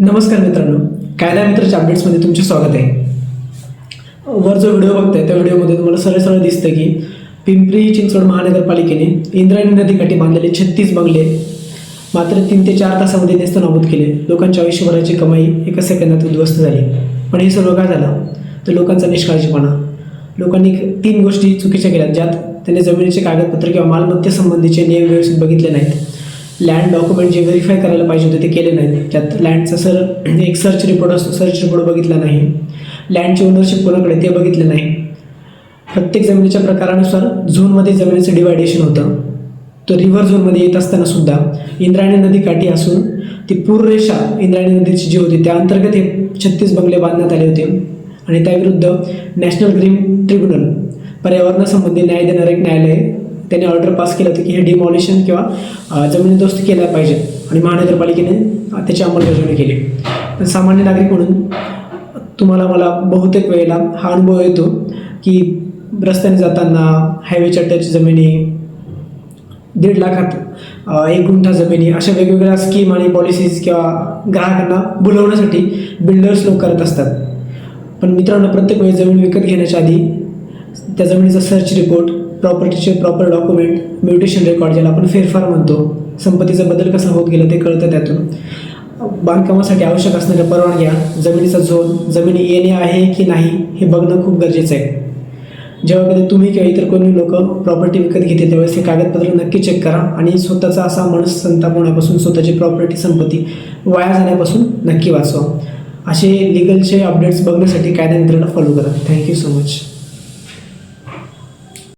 नमस्कार मित्रांनो, कायदा मित्राच्या अपडेट्समध्ये तुमचे स्वागत आहे. वर जो व्हिडिओ बघताय त्या व्हिडिओमध्ये तुम्हाला सरळ सरळ दिसतं की पिंपरी चिंचवड महानगरपालिकेने इंद्रायणी नदीकाठी बांधलेले 36 बंगले मात्र 3 ते 4 तासामध्ये नेस्तनाबूत केले. लोकांच्या आयुष्यभराची कमाई एका सेकंदात उद्ध्वस्त झाली. पण हे सर्व काय झालं तर लोकांचा निष्काळजीपणा. लोकांनी 3 गोष्टी चुकीच्या केल्या, ज्यात त्यांनी जमिनीचे कागदपत्र किंवा मालमत्तेसंबंधीचे नियम व्यवस्थित बघितले नाहीत. लँड डॉक्युमेंट जे व्हेरीफाय करायला पाहिजे होते ते केले नाहीत. त्यात लँडचा एक सर्च रिपोर्ट असतो, सर्च रिपोर्ट बघितला नाही. लँडची ओनरशिप कोणाकडे ते बघितले नाही. प्रत्येक जमिनीच्या प्रकारानुसार झोनमध्ये जमिनीचं डिवायडेशन होतं. तो रिव्हर झोनमध्ये येत असताना सुद्धा इंद्रायणी नदी काठी असून ती पूररेषा इंद्रायणी नदीची जी होती त्या अंतर्गत हे 36 बंगले बांधण्यात आले होते. आणि त्याविरुद्ध नॅशनल ग्रीन ट्रिब्युनल, पर्यावरणासंबंधी न्याय देणारं एक न्यायालय, त्यांनी ऑर्डर पास केलं होतं की हे डिमॉलिशन किंवा जमिनीदोस्त केल्या पाहिजे आणि महानगरपालिकेने त्याची अंमलबजावणी केली. पण सामान्य नागरिक म्हणून मला बहुतेक वेळेला हा अनुभव येतो की रस्त्याने जाताना हायवेच्या टच जमिनी, 1.5 लाखात 1 गुंठा जमिनी, अशा वेगवेगळ्या स्कीम आणि पॉलिसीज किंवा ग्राहकांना बुलवण्यासाठी बिल्डर्स लोक करत असतात. पण मित्रांनो, प्रत्येक वेळी जमीन विकत घेण्याच्या आधी त्या जमिनीचा सर्च रिपोर्ट, प्रॉपर्टीचे प्रॉपर डॉक्युमेंट, म्युटेशन रेकॉर्ड, ज्याला आपण फेरफार म्हणतो, संपत्तीचा बदल कसा होत गेला ते कळतं. त्यातून बांधकामासाठी आवश्यक असणाऱ्या परवानग्या, जमिनीचा झोन, जमिनी येणे आहे की नाही हे बघणं खूप गरजेचं आहे. जेव्हा कधी तुम्ही किंवा इतर कोणी लोक प्रॉपर्टी विकत घेते त्यावेळेस हे कागदपत्र नक्की चेक करा आणि स्वतःचा असा मनसंताप होण्यापासून, स्वतःची प्रॉपर्टी संपत्ती वाया जाण्यापासून नक्की वाचवा. असे लिगलचे अपडेट्स बघण्यासाठी कायदा मित्राला फॉलो करा. Thank you so much.